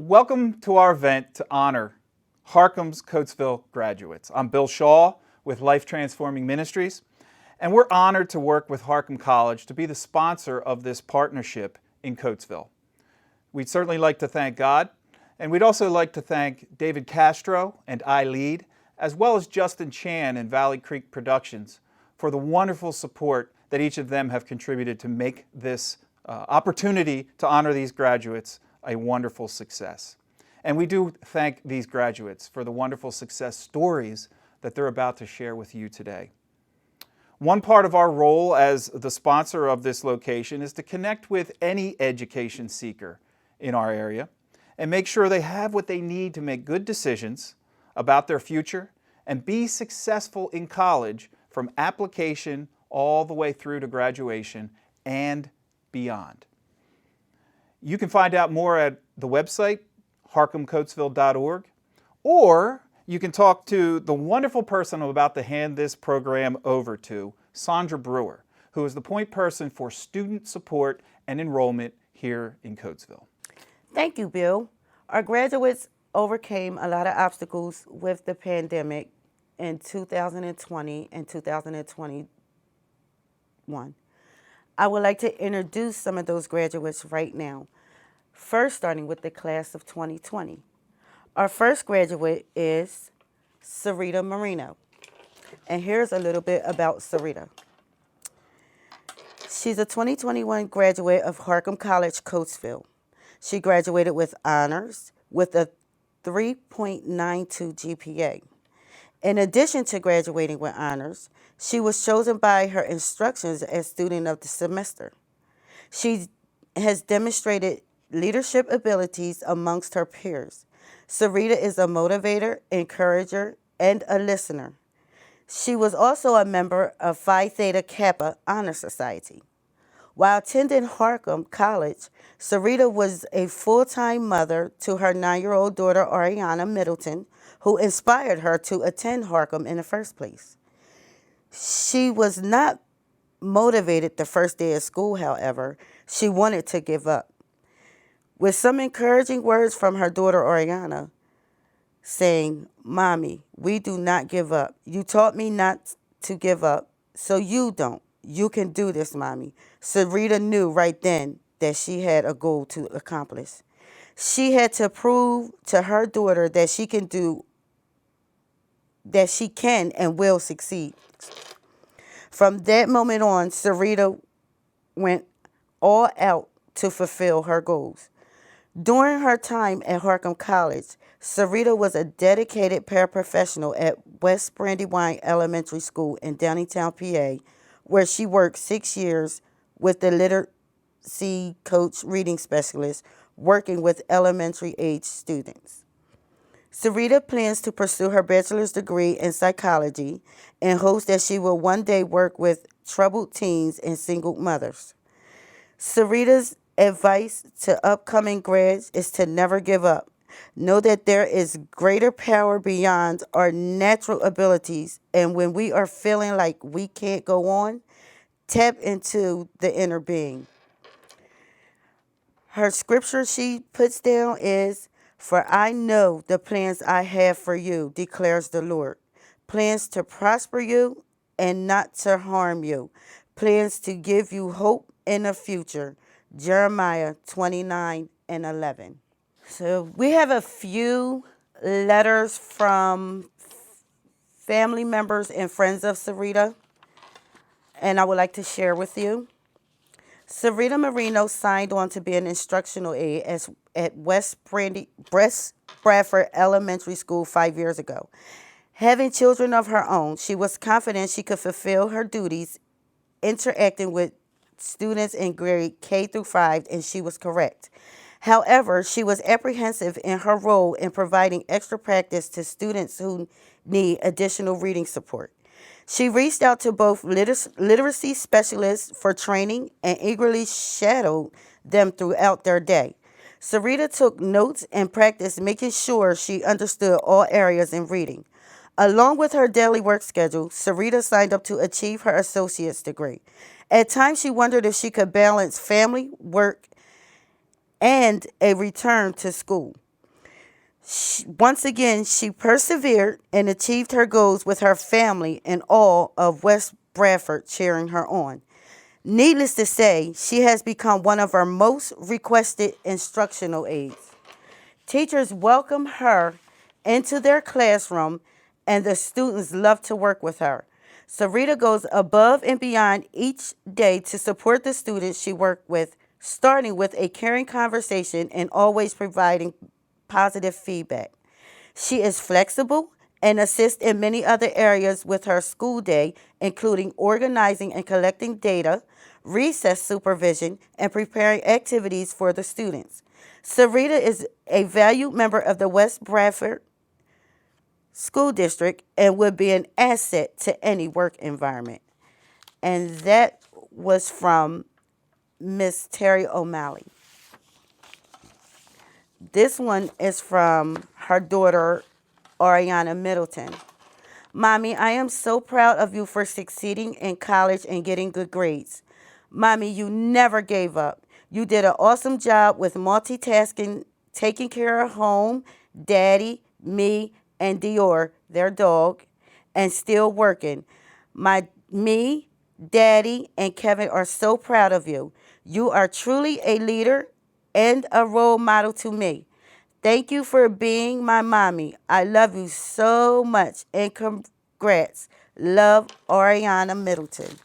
Welcome to our event to honor Harcum's Coatesville graduates. I'm Bill Shaw with Life Transforming Ministries, and we're honored to work with Harcum College to be the sponsor of this partnership in Coatesville. We'd certainly like to thank God, and we'd also like to thank David Castro and iLead, as well as Justin Chan and Valley Creek Productions for the wonderful support that each of them have contributed to make this opportunity to honor these graduates a wonderful success. And we do thank these graduates for the wonderful success stories that they're about to share with you today. One part of our role as the sponsor of this location is to connect with any education seeker in our area and make sure they have what they need to make good decisions about their future and be successful in college from application all the way through to graduation and beyond. You can find out more at the website, harcumcoatesville.org, or you can talk to the wonderful person I'm about to hand this program over to, Sandra Brewer, who is the point person for student support and enrollment here in Coatesville. Thank you, Bill. Our graduates overcame a lot of obstacles with the pandemic in 2020 and 2021. I would like to introduce some of those graduates right now. First, starting with the class of 2020. Our first graduate is Sarita Marino. And here's a little bit about Sarita. She's a 2021 graduate of Harcum College, Coatesville. She graduated with honors with a 3.92 GPA. In addition to graduating with honors, she was chosen by her instructions as student of the semester. She has demonstrated leadership abilities amongst her peers. Sarita is a motivator, encourager, and a listener. She was also a member of Phi Theta Kappa Honor Society. While attending Harcum College, Sarita was a full-time mother to her 9-year-old daughter, Ariana Middleton, who inspired her to attend Harcum in the first place. She was not motivated the first day of school, however. She wanted to give up. With some encouraging words from her daughter, Ariana, saying, "Mommy, we do not give up. You taught me not to give up, so you don't. You can do this, Mommy." Sarita knew right then that she had a goal to accomplish. She had to prove to her daughter that she can and will succeed. From that moment on, Sarita went all out to fulfill her goals. During her time at Harcum College, Sarita was a dedicated paraprofessional at West Brandywine Elementary School in Downingtown, PA, where she worked 6 years with the literacy coach reading specialist, working with elementary age students. Sarita plans to pursue her bachelor's degree in psychology and hopes that she will one day work with troubled teens and single mothers. Sarita's advice to upcoming grads is to never give up. Know that there is greater power beyond our natural abilities, and when we are feeling like we can't go on, tap into the inner being. Her scripture she puts down is, "For I know the plans I have for you, declares the Lord. Plans to prosper you and not to harm you. Plans to give you hope in the future." Jeremiah 29:11. So we have a few letters from family members and friends of Sarita, and I would like to share with you. Sarita Marino signed on to be an instructional aide at West Bradford Elementary School 5 years ago. Having children of her own, she was confident she could fulfill her duties interacting with students in grade K through 5, and she was correct. However, she was apprehensive in her role in providing extra practice to students who need additional reading support. She reached out to both literacy specialists for training and eagerly shadowed them throughout their day. Sarita took notes and practiced making sure she understood all areas in reading. Along with her daily work schedule, Sarita signed up to achieve her associate's degree. At times, she wondered if she could balance family, work, and a return to school. Once again, she persevered and achieved her goals with her family and all of West Bradford cheering her on. Needless to say, she has become one of our most requested instructional aides. Teachers welcome her into their classroom, and the students love to work with her. Sarita goes above and beyond each day to support the students she works with, starting with a caring conversation and always providing positive feedback. She is flexible and assists in many other areas with her school day, including organizing and collecting data, recess supervision, and preparing activities for the students. Sarita is a valued member of the West Bradford School District and would be an asset to any work environment. And that was from Miss Terry O'Malley. This one is from her daughter, Ariana Middleton. Mommy, I am so proud of you for succeeding in college and getting good grades. Mommy, you never gave up. You did an awesome job with multitasking, taking care of home, Daddy, me, and Dior, their dog, and still working. Me, Daddy, and Kevin are so proud of you. You are truly a leader and a role model to me. Thank you for being my mommy. I love you so much and congrats. Love, Ariana Middleton.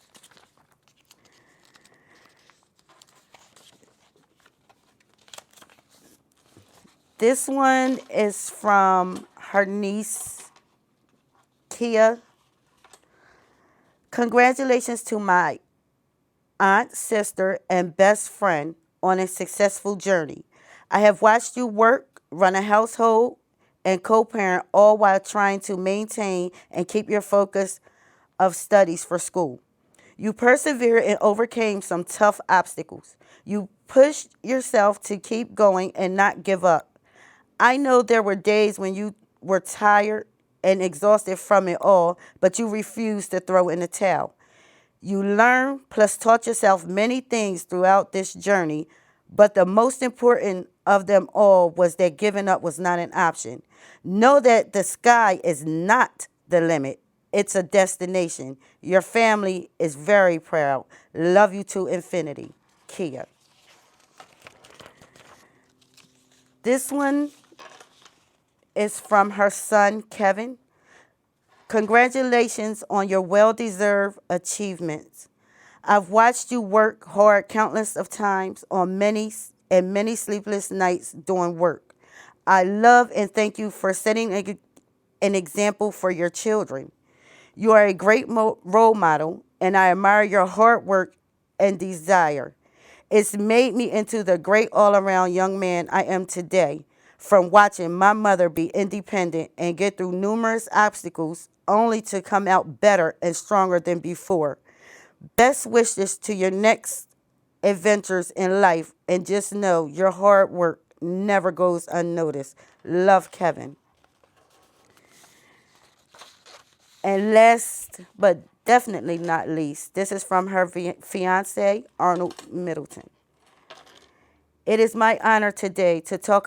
This one is from her niece, Kia. Congratulations to my aunt, sister, and best friend on a successful journey. I have watched you work, run a household, and co-parent all while trying to maintain and keep your focus of studies for school. You persevered and overcame some tough obstacles. You pushed yourself to keep going and not give up. I know there were days when you were tired and exhausted from it all, but you refused to throw in the towel. You learned plus taught yourself many things throughout this journey, but the most important of them all was that giving up was not an option. Know that the sky is not the limit. It's a destination. Your family is very proud. Love you to infinity. Kia. This one is from her son, Kevin. Congratulations on your well-deserved achievements. I've watched you work hard countless of times on many sleepless nights doing work. I love and thank you for setting an example for your children. You are a great role model, and I admire your hard work and desire. It's made me into the great all-around young man I am today, from watching my mother be independent and get through numerous obstacles only to come out better and stronger than before. Best wishes to your next adventures in life, and just know your hard work never goes unnoticed. Love, Kevin. And last but definitely not least, this is from her fiance, Arnold Middleton. It is my honor today to talk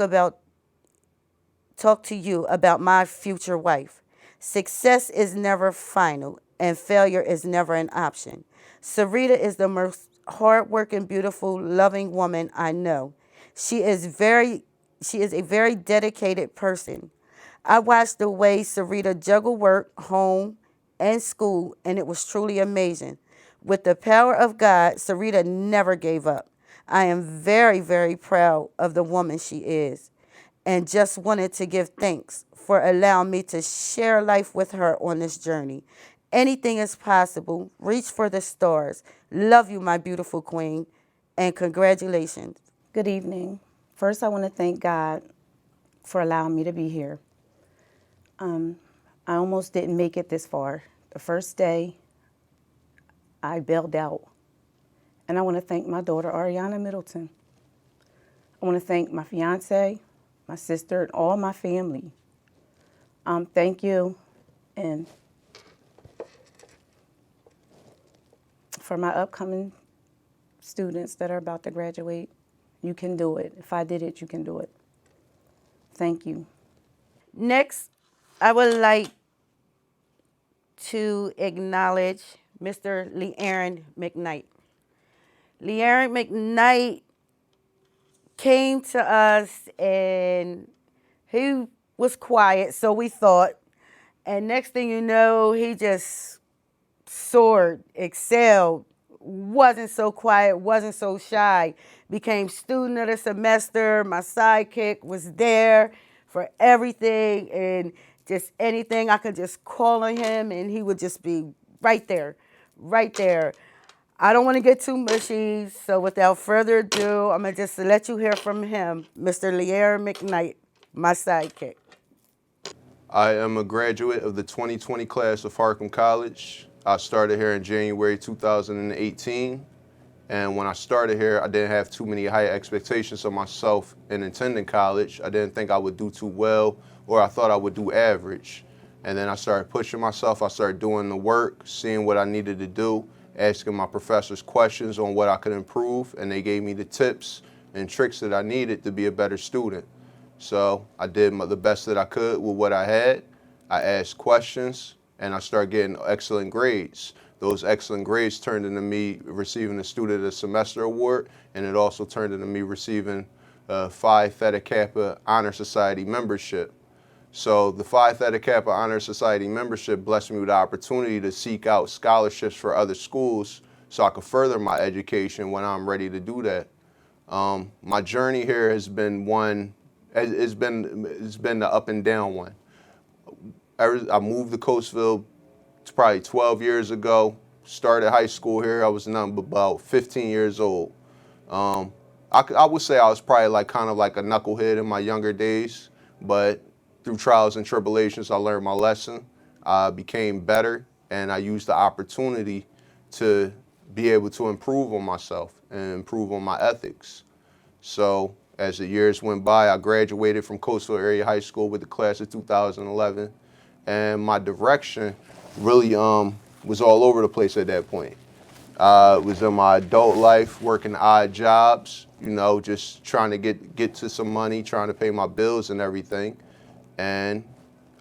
to you about my future wife. Success is never final, and failure is never an option. Sarita is the most hardworking, beautiful, loving woman I know. She is a very dedicated person. I watched the way Sarita juggled work, home, and school, and it was truly amazing. With the power of God, Sarita never gave up. I am very, very proud of the woman she is, and just wanted to give thanks for allowing me to share life with her on this journey. Anything is possible. Reach for the stars. Love you, my beautiful queen, and congratulations. Good evening. First, I want to thank God for allowing me to be here. I almost didn't make it this far. The first day, I bailed out. And I want to thank my daughter, Ariana Middleton. I want to thank my fiance, my sister, and all my family. Thank you. And for my upcoming students that are about to graduate, you can do it. If I did it, you can do it. Thank you. Next, I would like to acknowledge Mr. Le'Aaron McKnight. Le'Aaron McKnight came to us and he was quiet, so we thought. And next thing you know, he just soared, excelled, wasn't so quiet, wasn't so shy, became student of the semester. My sidekick was there for everything and just anything I could just call on him and he would just be right there, right there. I don't want to get too mushy, so without further ado, I'm going to just let you hear from him, Mr. Le'Aaron McKnight, my sidekick. I am a graduate of the 2020 class of Harcum College. I started here in January 2018. And when I started here, I didn't have too many high expectations of myself in attending college. I didn't think I would do too well, or I thought I would do average. And then I started pushing myself. I started doing the work, seeing what I needed to do, asking my professors questions on what I could improve, and they gave me the tips and tricks that I needed to be a better student. So I did the best that I could with what I had. I asked questions, and I started getting excellent grades. Those excellent grades turned into me receiving the Student of the Semester Award, and it also turned into me receiving a Phi Theta Kappa Honor Society membership. So the Phi Theta Kappa Honor Society membership blessed me with the opportunity to seek out scholarships for other schools so I could further my education when I'm ready to do that. My journey here has been it's been the up and down one. I moved to Coatesville probably 12 years ago. Started high school here. I was nothing but about 15 years old. I would say I was probably kind of like a knucklehead in my younger days, but through trials and tribulations, I learned my lesson. I became better, and I used the opportunity to be able to improve on myself and improve on my ethics. So as the years went by, I graduated from Coatesville Area High School with the class of 2011, and my direction really was all over the place at that point. Was in my adult life working odd jobs, just trying to get to some money, trying to pay my bills and everything. And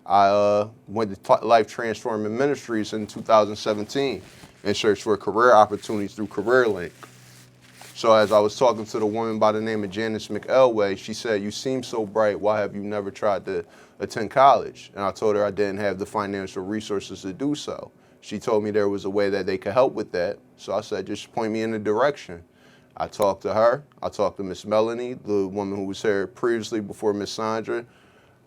I went to Life Transforming Ministries in 2017 and searched for career opportunities through CareerLink. So as I was talking to the woman by the name of Janice McElway, she said, "You seem so bright. Why have you never tried to attend college?" And I told her I didn't have the financial resources to do so. She told me there was a way that they could help with that. So I said, just point me in the direction. I talked to her. I talked to Miss Melanie, the woman who was here previously before Miss Sandra.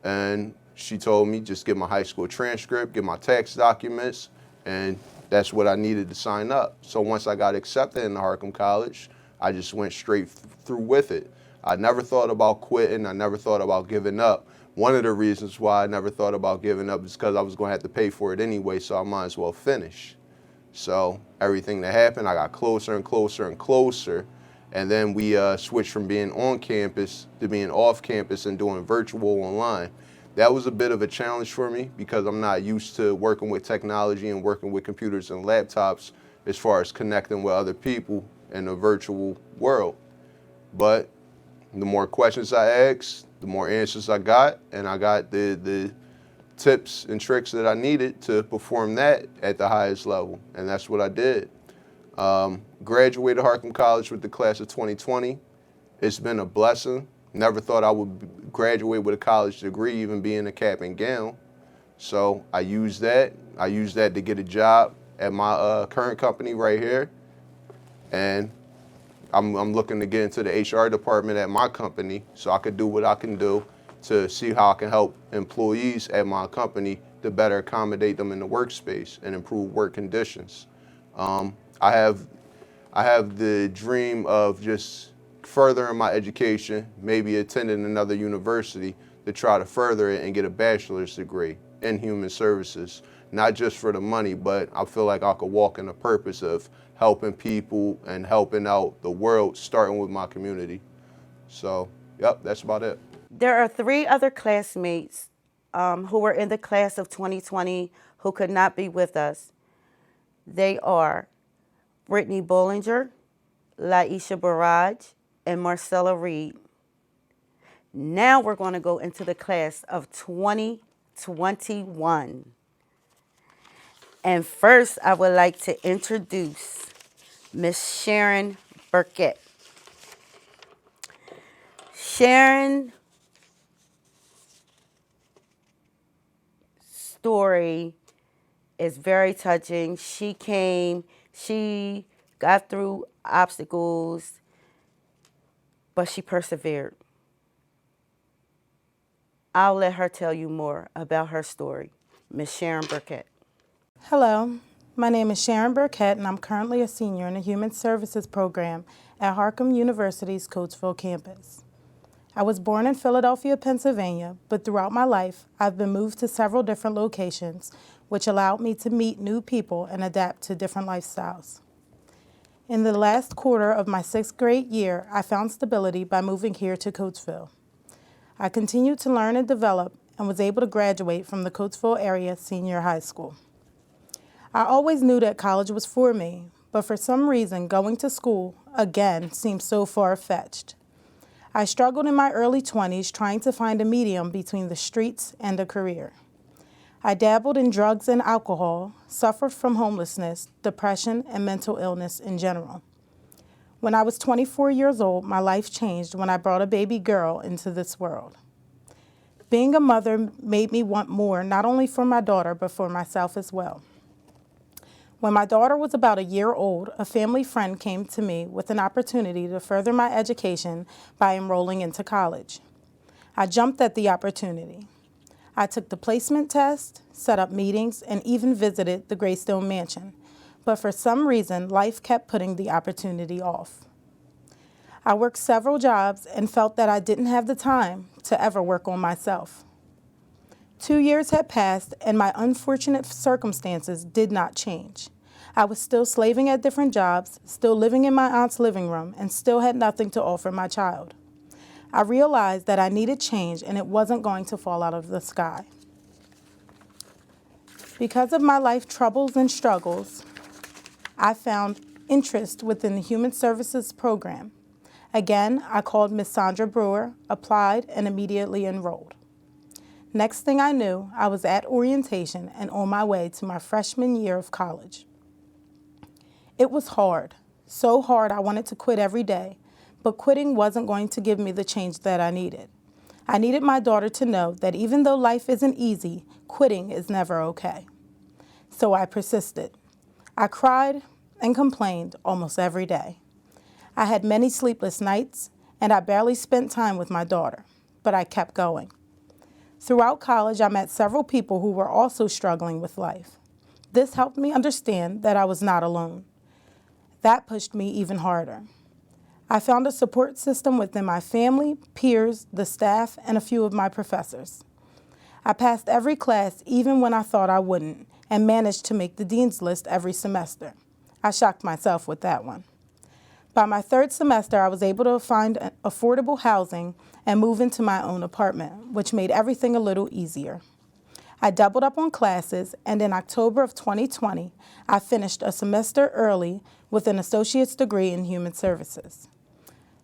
And she told me just get my high school transcript, get my tax documents, and that's what I needed to sign up. So once I got accepted in the Harcum College, I just went straight through with it. I never thought about quitting. I never thought about giving up. One of the reasons why I never thought about giving up is because I was going to have to pay for it anyway, so I might as well finish. So everything that happened, I got closer and closer and closer. And then we switched from being on campus to being off campus and doing virtual online. That was a bit of a challenge for me because I'm not used to working with technology and working with computers and laptops as far as connecting with other people in the virtual world. But the more questions I asked, the more answers I got, and I got the tips and tricks that I needed to perform that at the highest level, and that's what I did. Graduated Harcum College with the class of 2020. It's been a blessing. Never thought I would graduate with a college degree, even being a cap and gown. So I used that. I used that to get a job at my current company right here, and I'm looking to get into the HR department at my company so I could do what I can do to see how I can help employees at my company to better accommodate them in the workspace and improve work conditions. I have the dream of just furthering my education, maybe attending another university to try to further it and get a bachelor's degree in human services, not just for the money, but I feel like I could walk in the purpose of helping people and helping out the world, starting with my community. So, yep, that's about it. There are 3 other classmates who were in the class of 2020 who could not be with us. They are Brittany Bollinger, Laisha Barrage, and Marcella Reed. Now we're going to go into the class of 2021. And first, I would like to introduce Miss Sharon Burkett. Sharon's story is very touching. She got through obstacles, but she persevered. I'll let her tell you more about her story. Miss Sharon Burkett. Hello, my name is Sharon Burkett, and I'm currently a senior in the Human Services program at Harcum University's Coatesville campus. I was born in Philadelphia, Pennsylvania, but throughout my life, I've been moved to several different locations, which allowed me to meet new people and adapt to different lifestyles. In the last quarter of my 6th grade year, I found stability by moving here to Coatesville. I continued to learn and develop and was able to graduate from the Coatesville area senior high school. I always knew that college was for me, but for some reason, going to school, again, seemed so far-fetched. I struggled in my early 20s trying to find a medium between the streets and a career. I dabbled in drugs and alcohol, suffered from homelessness, depression, and mental illness in general. When I was 24 years old, my life changed when I brought a baby girl into this world. Being a mother made me want more, not only for my daughter, but for myself as well. When my daughter was about a year old, a family friend came to me with an opportunity to further my education by enrolling into college. I jumped at the opportunity. I took the placement test, set up meetings, and even visited the Greystone Mansion. But for some reason, life kept putting the opportunity off. I worked several jobs and felt that I didn't have the time to ever work on myself. 2 years had passed, and my unfortunate circumstances did not change. I was still slaving at different jobs, still living in my aunt's living room, and still had nothing to offer my child. I realized that I needed change, and it wasn't going to fall out of the sky. Because of my life troubles and struggles, I found interest within the Human Services program. Again, I called Miss Sandra Brewer, applied, and immediately enrolled. Next thing I knew, I was at orientation and on my way to my freshman year of college. It was hard, so hard I wanted to quit every day, but quitting wasn't going to give me the change that I needed. I needed my daughter to know that even though life isn't easy, quitting is never okay. So I persisted. I cried and complained almost every day. I had many sleepless nights, and I barely spent time with my daughter, but I kept going. Throughout college, I met several people who were also struggling with life. This helped me understand that I was not alone. That pushed me even harder. I found a support system within my family, peers, the staff, and a few of my professors. I passed every class even when I thought I wouldn't, and managed to make the dean's list every semester. I shocked myself with that one. By my 3rd semester, I was able to find affordable housing and move into my own apartment, which made everything a little easier. I doubled up on classes, and in October of 2020, I finished a semester early with an associate's degree in human services.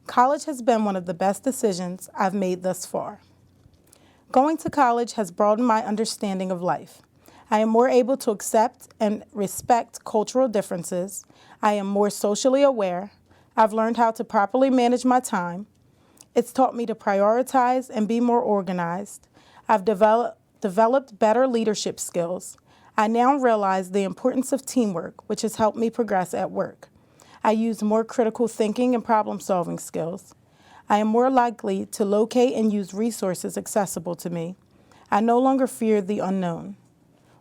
College has been one of the best decisions I've made thus far. Going to college has broadened my understanding of life. I am more able to accept and respect cultural differences. I am more socially aware. I've learned how to properly manage my time. It's taught me to prioritize and be more organized. I've developed better leadership skills. I now realize the importance of teamwork, which has helped me progress at work. I use more critical thinking and problem-solving skills. I am more likely to locate and use resources accessible to me. I no longer fear the unknown.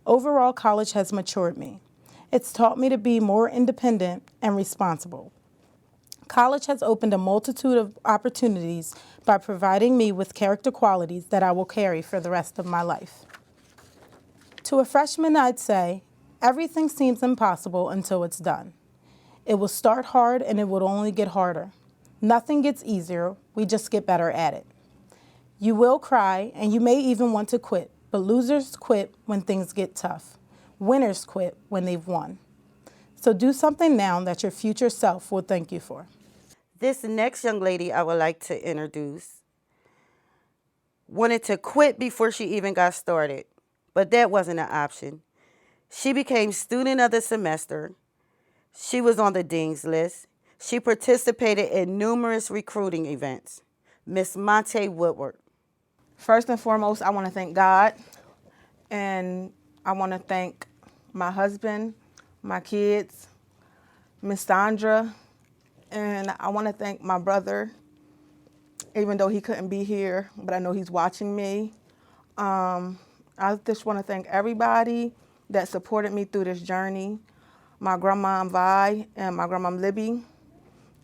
Overall, college has matured me. It's taught me to be more independent and responsible. College has opened a multitude of opportunities by providing me with character qualities that I will carry for the rest of my life. To a freshman, I'd say, everything seems impossible until it's done. It will start hard and it will only get harder. Nothing gets easier, we just get better at it. You will cry and you may even want to quit, but losers quit when things get tough. Winners quit when they've won. So do something now that your future self will thank you for. This next young lady I would like to introduce wanted to quit before she even got started, but that wasn't an option. She became student of the semester. She was on the dean's list. She participated in numerous recruiting events. Miss Monte Woodward. First and foremost, I want to thank God, and I want to thank my husband, my kids, Miss Sandra, and I want to thank my brother, even though he couldn't be here, but I know he's watching me. I just want to thank everybody that supported me through this journey, my grandma Vi and my grandma Libby,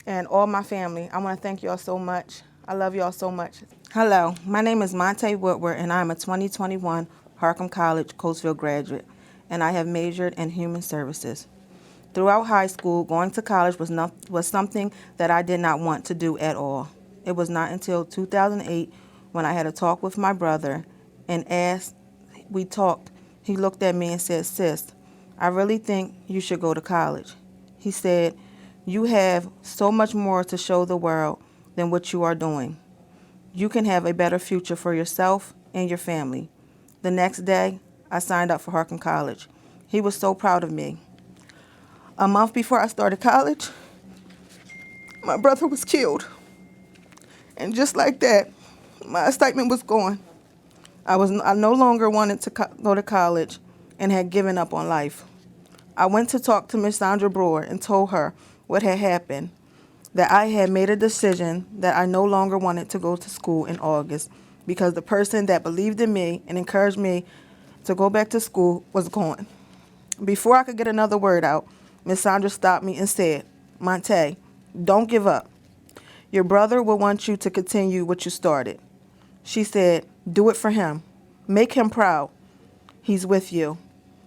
and all my family. I want to thank y'all so much. I love y'all so much. Hello, my name is Monte Woodward, and I'm a 2021 Harcum College Coatesville graduate, and I have majored in human services. Throughout high school, going to college was something that I did not want to do at all. It was not until 2008 when I had a talk with my brother, and as we talked, he looked at me and said, "Sis, I really think you should go to college." He said, "You have so much more to show the world than what you are doing. You can have a better future for yourself and your family." The next day, I signed up for Harcum College. He was so proud of me. A month before I started college, my brother was killed. And just like that, my excitement was gone. I no longer wanted to go to college and had given up on life. I went to talk to Miss Sandra Brewer and told her what had happened, that I had made a decision that I no longer wanted to go to school in August because the person that believed in me and encouraged me to go back to school was gone. Before I could get another word out, Miss Sandra stopped me and said, "Monte, don't give up. Your brother will want you to continue what you started." She said, "Do it for him. Make him proud. He's with you."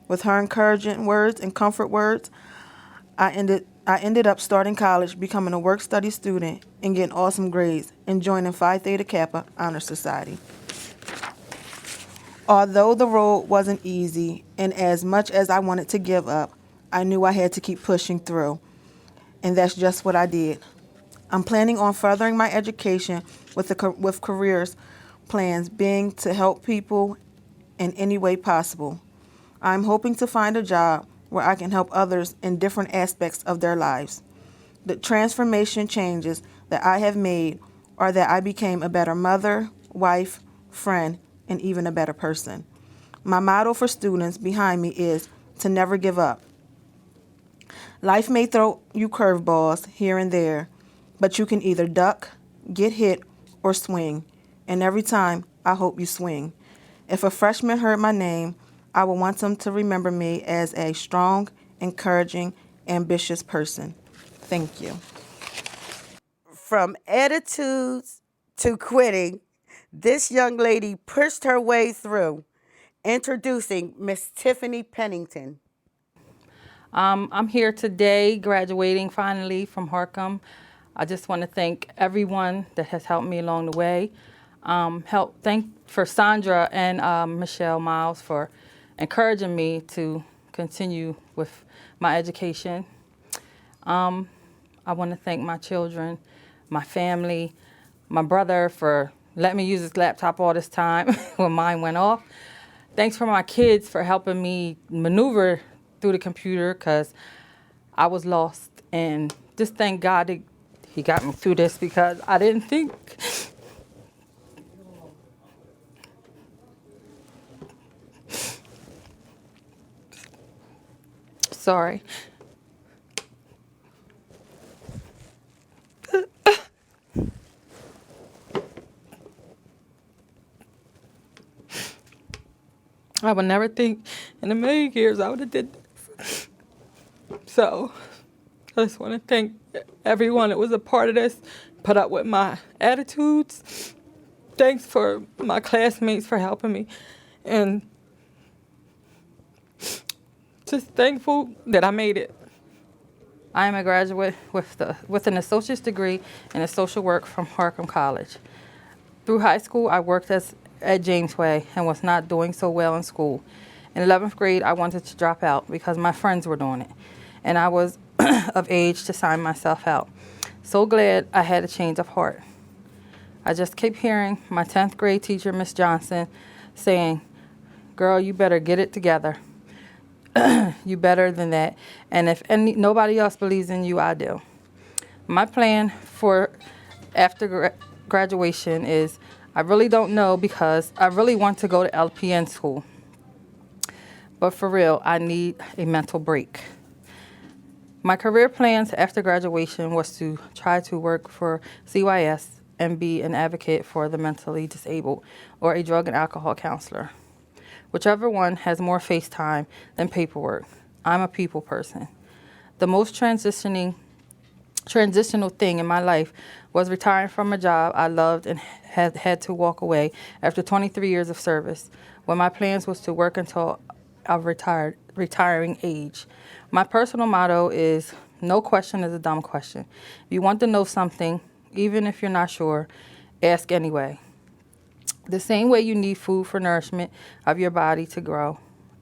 With her encouraging words and comfort words, I ended up starting college, becoming a work-study student, and getting awesome grades, and joining Phi Theta Kappa Honor Society. Although the road wasn't easy, and as much as I wanted to give up, I knew I had to keep pushing through, and that's just what I did. I'm planning on furthering my education with careers plans being to help people in any way possible. I'm hoping to find a job where I can help others in different aspects of their lives. The transformation changes that I have made are that I became a better mother, wife, friend, and even a better person. My motto for students behind me is to never give up. Life may throw you curveballs here and there, but you can either duck, get hit, or swing. And every time, I hope you swing. If a freshman heard my name, I would want them to remember me as a strong, encouraging, ambitious person. Thank you. From attitudes to quitting, this young lady pushed her way through. Introducing Miss Tiffany Pennington. I'm here today graduating finally from Harcum. I just want to thank everyone that has helped me along the way. Thank for Sandra and Michelle Miles for encouraging me to continue with my education. I want to thank my children, my family, my brother for letting me use his laptop all this time when mine went off. Thanks for my kids for helping me maneuver through the computer because I was lost. And just thank God that He got me through this because I didn't think. Sorry. I would never think in a million years I would have did this. So I just want to thank everyone that was a part of this, put up with my attitudes. Thanks for my classmates for helping me. And just thankful that I made it. I am a graduate with an associate's degree in social work from Harcum College. Through high school, I worked at James Way and was not doing so well in school. In 11th grade, I wanted to drop out because my friends were doing it, and I was of age to sign myself out. So glad I had a change of heart. I just keep hearing my 10th grade teacher, Miss Johnson, saying, girl, you better get it together. You better than that. And if nobody else believes in you, I do. My plan for after graduation is I really don't know because I really want to go to LPN school. But for real, I need a mental break. My career plans after graduation was to try to work for CYS and be an advocate for the mentally disabled or a drug and alcohol counselor. Whichever one has more face time than paperwork. I'm a people person. The most transitional thing in my life was retiring from a job I loved and had to walk away after 23 years of service, when my plans was to work until a retiring age. My personal motto is, no question is a dumb question. If you want to know something, even if you're not sure, ask anyway. The same way you need food for nourishment of your body to grow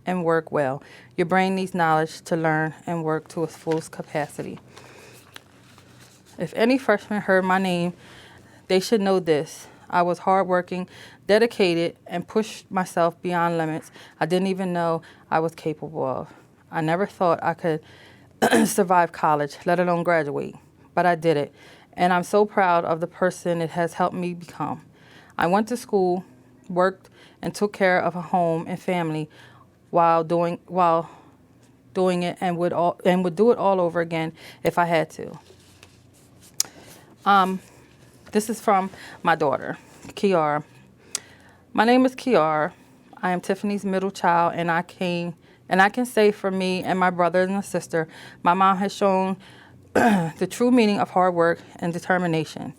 and work well, your brain needs knowledge to learn and work to its fullest capacity. If any freshman heard my name, they should know this. I was hardworking, dedicated, and pushed myself beyond limits I didn't even know I was capable of. I never thought I could survive college, let alone graduate, but I did it, and I'm so proud of the person it has helped me become. I went to school, worked, and took care of a home and family while doing it, and would do it all over again if I had to. This is from my daughter, Kiara. My name is Kiara. I am Tiffany's middle child, and I can say for me and my brother and sister, my mom has shown the true meaning of hard work and determination.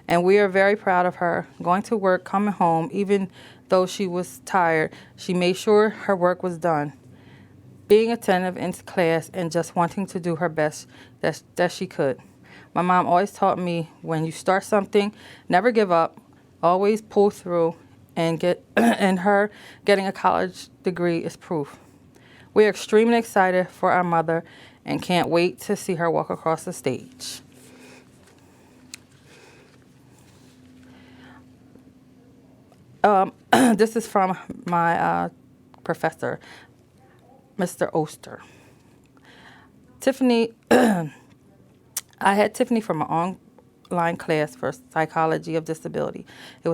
And we are very proud of her. Going to work, coming home, even though she was tired, she made sure her work was done. Being attentive in class and just wanting to do her best that she could. My mom always taught me, when you start something, never give up, always pull through, and her getting a college degree is proof. We are extremely excited for our mother and can't wait to see her walk across the stage. This is from my professor, Mr. Oster. Tiffany, I had Tiffany from an online class for psychology of disability. It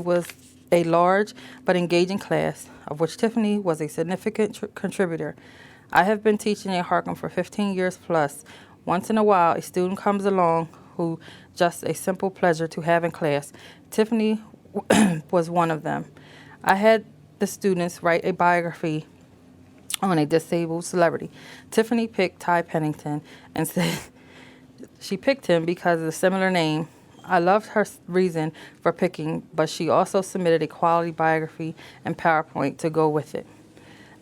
was a large but engaging class, of which Tiffany was a significant contributor. I have been teaching at Harcum for 15 years plus. Once in a while, a student comes along who just a simple pleasure to have in class. Tiffany was one of them. I had the students write a biography on a disabled celebrity. Tiffany picked Ty Pennington and said she picked him because of the similar name. I loved her reason for picking, but she also submitted a quality biography and PowerPoint to go with it.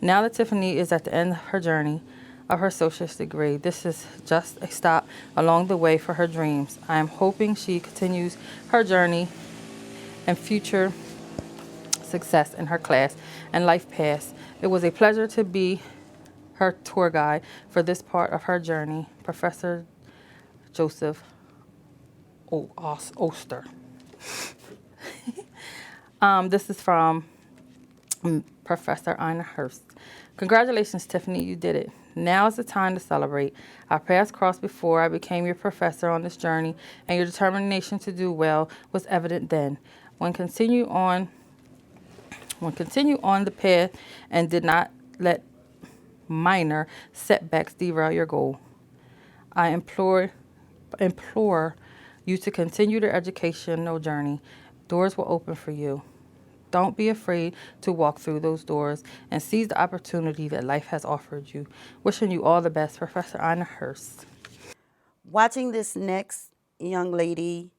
Now that Tiffany is at the end of her journey of her associate's degree, this is just a stop along the way for her dreams. I am hoping she continues her journey and future success in her class and life path. It was a pleasure to be her tour guide for this part of her journey, Professor Joseph Oster. This is from Professor Ina Hurst. Congratulations, Tiffany, you did it. Now is the time to celebrate. Our paths crossed before I became your professor on this journey, and your determination to do well was evident then. When continue on the path and did not let minor setbacks derail your goal. I implore you to continue your educational journey. Doors will open for you. Don't be afraid to walk through those doors and seize the opportunity that life has offered you. Wishing you all the best, Professor Ina Hurst. Watching this next young lady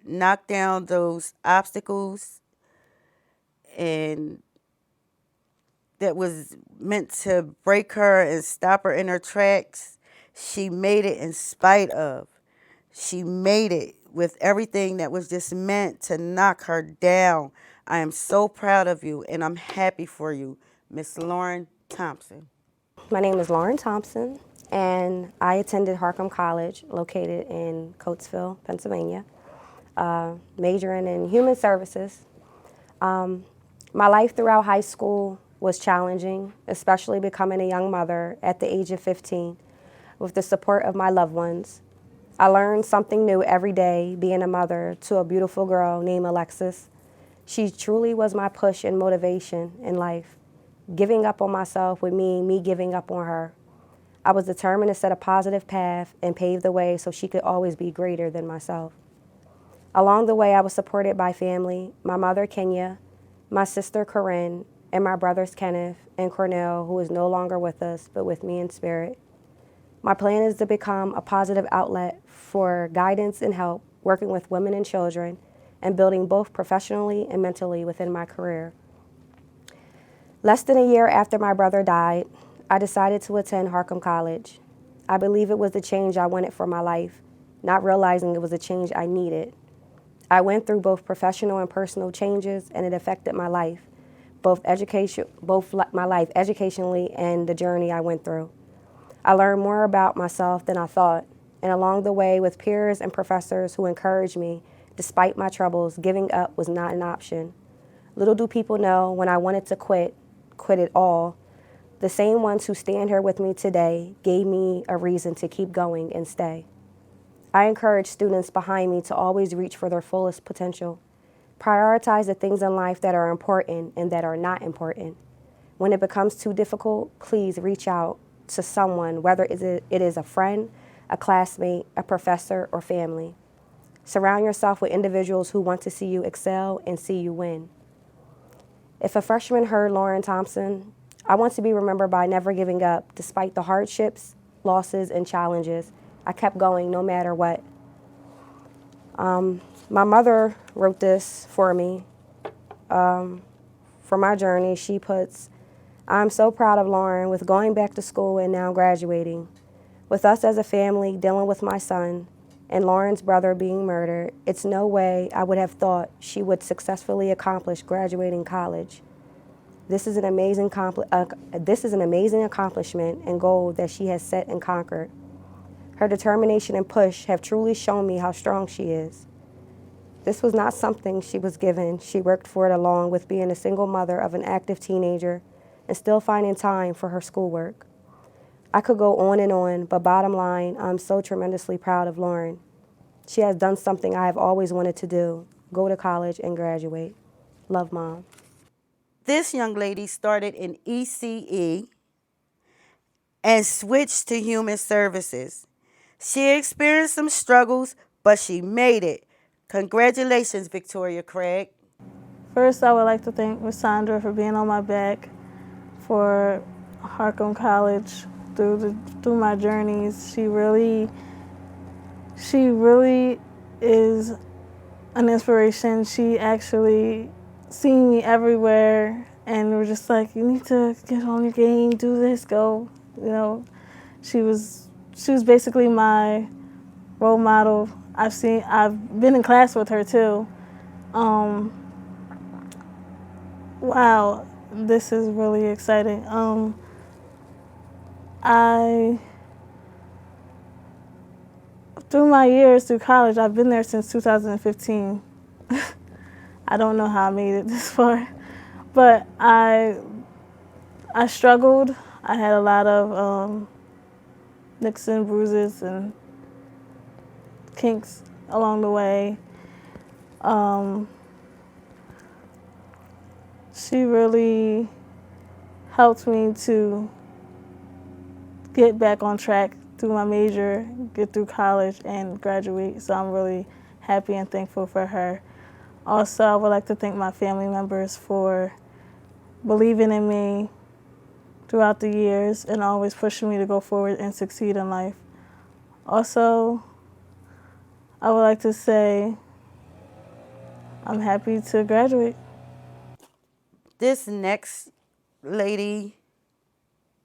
knock down those obstacles and that was meant to break her and stop her in her tracks, she made it in spite of. She made it with everything that was just meant to knock her down. I am so proud of you, and I'm happy for you, Miss Lauren Thompson. My name is Lauren Thompson, and I attended Harcum College, located in Coatesville, Pennsylvania. majoring in human services. My life throughout high school was challenging, especially becoming a young mother at the age of 15 with the support of my loved ones. I learned something new every day being a mother to a beautiful girl named Alexis. She truly was my push and motivation in life. Giving up on myself would mean me giving up on her. I was determined to set a positive path and pave the way so she could always be greater than myself. Along the way, I was supported by family, my mother, Kenya, my sister, Corinne, and my brothers, Kenneth and Cornell, who is no longer with us, but with me in spirit. My plan is to become a positive outlet for guidance and help, working with women and children, and building both professionally and mentally within my career. Less than a year after my brother died, I decided to attend Harcum College. I believe it was the change I wanted for my life, not realizing it was a change I needed. I went through both professional and personal changes, and it affected my life, both my life educationally and the journey I went through. I learned more about myself than I thought, and along the way with peers and professors who encouraged me, despite my troubles, giving up was not an option. Little do people know, when I wanted to quit it all, the same ones who stand here with me today gave me a reason to keep going and stay. I encourage students behind me to always reach for their fullest potential. Prioritize the things in life that are important and that are not important. When it becomes too difficult, please reach out to someone, whether it is a friend, a classmate, a professor, or family. Surround yourself with individuals who want to see you excel and see you win. If a freshman heard Lauren Thompson, I want to be remembered by never giving up despite the hardships, losses, and challenges. I kept going no matter what. My mother wrote this for me. For my journey, she puts, "I'm so proud of Lauren with going back to school and now graduating. With us as a family dealing with my son and Lauren's brother being murdered, it's no way I would have thought she would successfully accomplish graduating college. This is an amazing accomplishment and goal that she has set and conquered. Her determination and push have truly shown me how strong she is. This was not something she was given. She worked for it along with being a single mother of an active teenager and still finding time for her schoolwork. I could go on, but bottom line, I'm so tremendously proud of Lauren. She has done something I have always wanted to do, go to college and graduate. Love, Mom." This young lady started in ECE and switched to human services. She experienced some struggles, but she made it. Congratulations, Victoria Craig. First, I would like to thank Ms. Sandra for being on my back for Harcum College through my journeys. She really is an inspiration. She actually seen me everywhere and were just like, "You need to get on your game, do this, go." You know, she was basically my role model. I've been in class with her too. Wow, this is really exciting. Through my years through college, I've been there since 2015. I don't know how I made it this far, but I struggled. I had a lot of nicks and bruises and kinks along the way. She really helped me to get back on track through my major, get through college, and graduate. So I'm really happy and thankful for her. Also, I would like to thank my family members for believing in me throughout the years and always pushing me to go forward and succeed in life. Also, I would like to say I'm happy to graduate. This next lady,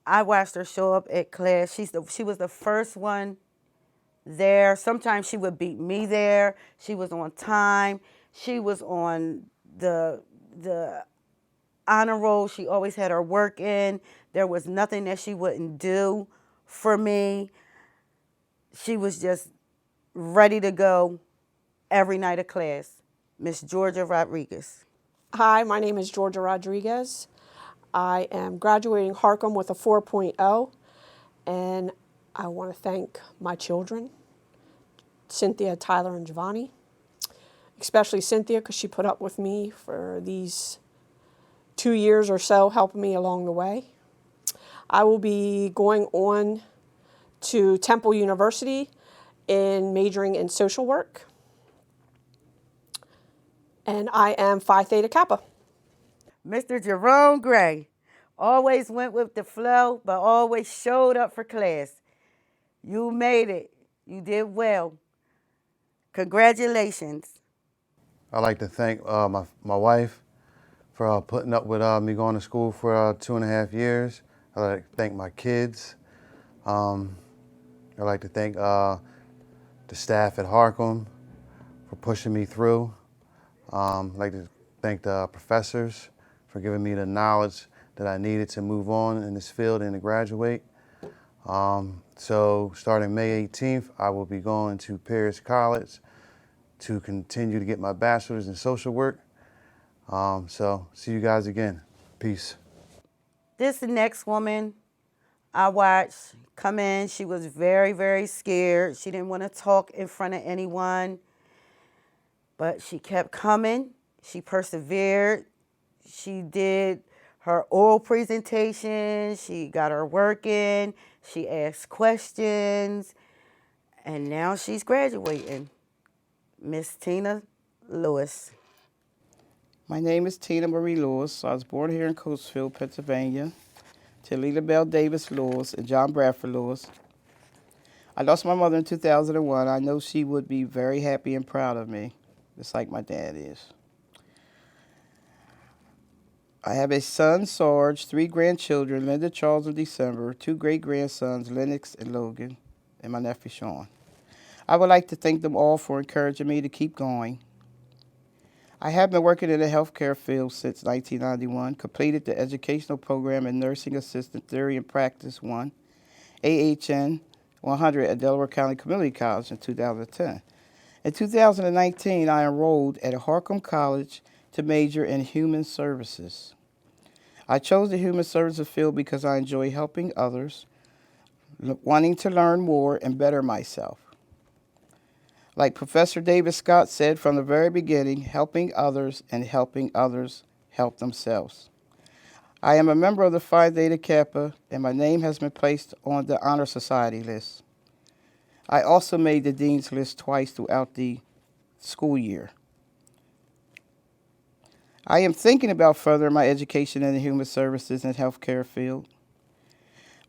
I watched her show up at class. She was the first one there. Sometimes she would beat me there. She was on time. She was on the honor roll. She always had her work in. There was nothing that she wouldn't do for me. She was just ready to go every night of class. Miss Georgia Rodriguez. Hi, my name is Georgia Rodriguez. I am graduating Harcum with a 4.0, and I want to thank my children, Cynthia, Tyler, and Giovanni, especially Cynthia because she put up with me for these 2 years or so, helping me along the way. I will be going on to Temple University in majoring in social work, and I am Phi Theta Kappa. Mr. Jerome Gray. Always went with the flow, but always showed up for class. You made it. You did well. Congratulations. I'd like to thank my wife for putting up with me going to school for 2.5 years. I'd like to thank my kids. I'd like to thank the staff at Harcum for pushing me through. I'd like to thank the professors for giving me the knowledge that I needed to move on in this field and to graduate. So starting May 18th, I will be going to Paris College to continue to get my bachelor's in social work. So see you guys again. Peace. This next woman I watched come in. She was very, very scared. She didn't want to talk in front of anyone, but she kept coming. She persevered. She did her oral presentation. She got her work in. She asked questions, and now she's graduating. Miss Tina Lewis. My name is Tina Marie Lewis. I was born here in Coatesville, Pennsylvania, to Lila Bell Davis Lewis and John Bradford Lewis. I lost my mother in 2001. I know she would be very happy and proud of me, just like my dad is. I have a son, Sarge, 3 grandchildren, Linda, Charles, and December, 2 great-grandsons, Lennox and Logan, and my nephew, Sean. I would like to thank them all for encouraging me to keep going. I have been working in the healthcare field since 1991, completed the educational program in Nursing Assistant Theory and Practice 1, AHN 100 at Delaware County Community College in 2010. In 2019, I enrolled at Harcum College to major in Human Services. I chose the Human Services field because I enjoy helping others, wanting to learn more and better myself. Like Professor David Scott said from the very beginning, helping others and helping others help themselves. I am a member of the Phi Theta Kappa, and my name has been placed on the Honor Society list. I also made the Dean's list twice throughout the school year. I am thinking about furthering my education in the human services and healthcare field.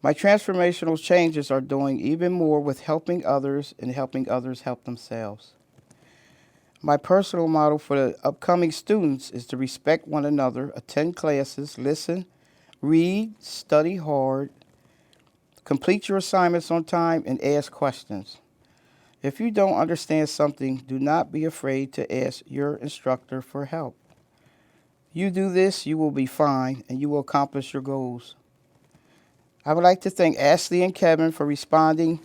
My transformational changes are doing even more with helping others and helping others help themselves. My personal model for the upcoming students is to respect one another, attend classes, listen, read, study hard, complete your assignments on time, and ask questions. If you don't understand something, do not be afraid to ask your instructor for help. You do this, you will be fine, and you will accomplish your goals. I would like to thank Ashley and Kevin for responding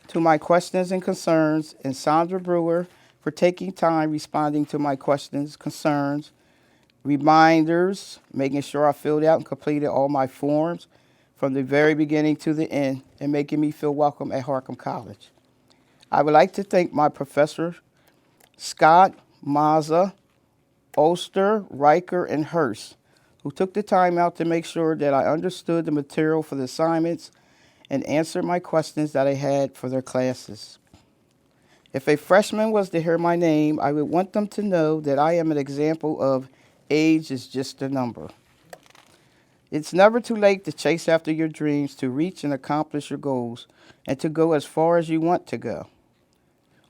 to my questions and concerns, and Sandra Brewer for taking time responding to my questions, concerns, reminders, making sure I filled out and completed all my forms from the very beginning to the end, and making me feel welcome at Harcum College. I would like to thank my professor, Scott, Mazza, Oster, Riker, and Hurst, who took the time out to make sure that I understood the material for the assignments and answered my questions that I had for their classes. If a freshman was to hear my name, I would want them to know that I am an example of age is just a number. It's never too late to chase after your dreams, to reach and accomplish your goals, and to go as far as you want to go.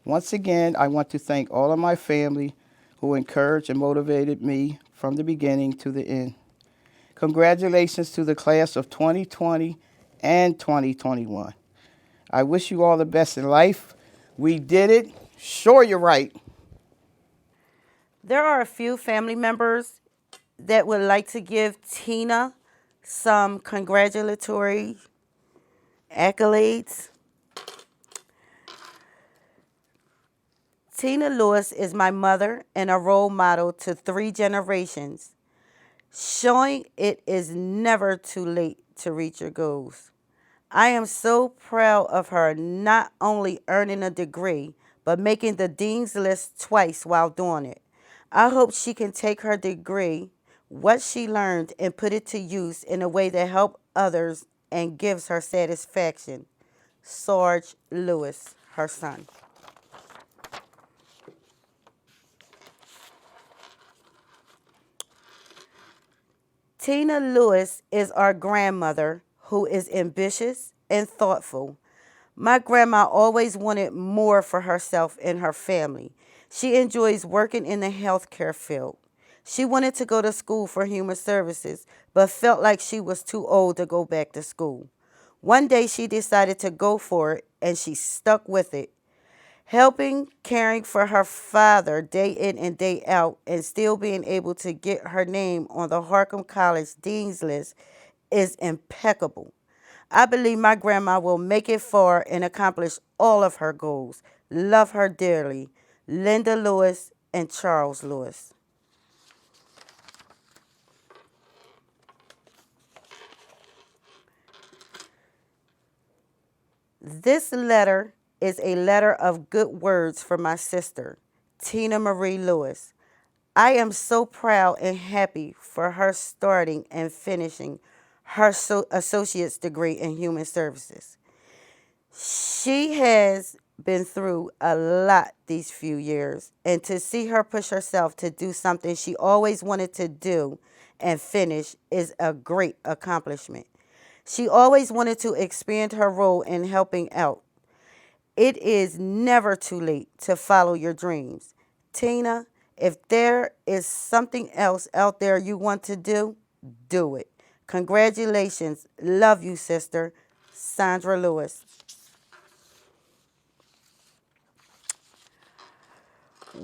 Once again, I want to thank all of my family who encouraged and motivated me from the beginning to the end. Congratulations to the class of 2020 and 2021. I wish you all the best in life. We did it. Sure, you're right. There are a few family members that would like to give Tina some congratulatory accolades. Tina Lewis is my mother and a role model to 3 generations, showing it is never too late to reach your goals. I am so proud of her not only earning a degree, but making the Dean's List twice while doing it. I hope she can take her degree, what she learned, and put it to use in a way that helps others and gives her satisfaction. Sarge Lewis, her son. Tina Lewis is our grandmother who is ambitious and thoughtful. My grandma always wanted more for herself and her family. She enjoys working in the healthcare field. She wanted to go to school for human services, but felt like she was too old to go back to school. One day she decided to go for it, and she stuck with it. Helping, caring for her father day in and day out, and still being able to get her name on the Harcum College Dean's List is impeccable. I believe my grandma will make it far and accomplish all of her goals. Love her dearly. Linda Lewis and Charles Lewis. This letter is a letter of good words for my sister, Tina Marie Lewis. I am so proud and happy for her starting and finishing her associate's degree in human services. She has been through a lot these few years, and to see her push herself to do something she always wanted to do and finish is a great accomplishment. She always wanted to expand her role in helping out. It is never too late to follow your dreams. Tina, if there is something else out there you want to do it. Congratulations. Love you, sister. Sandra Lewis.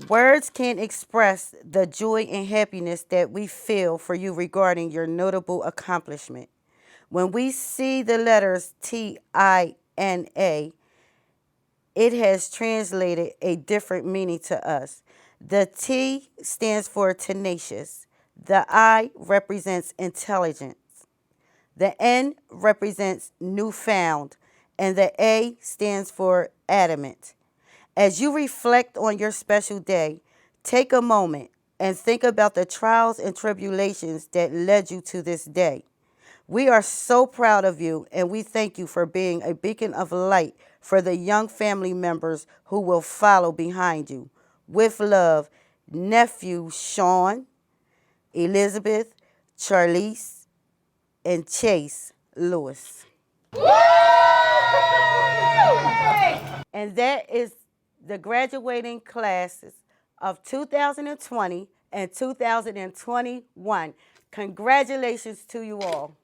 Words can't express the joy and happiness that we feel for you regarding your notable accomplishment. When we see the letters TINA, it has translated a different meaning to us. The T stands for tenacious. The I represents intelligence. The N represents newfound. And the A stands for adamant. As you reflect on your special day, take a moment and think about the trials and tribulations that led you to this day. We are so proud of you, and we thank you for being a beacon of light for the young family members who will follow behind you. With love, nephew Sean, Elizabeth, Charlize, and Chase Lewis. And that is the graduating classes of 2020 and 2021. Congratulations to you all.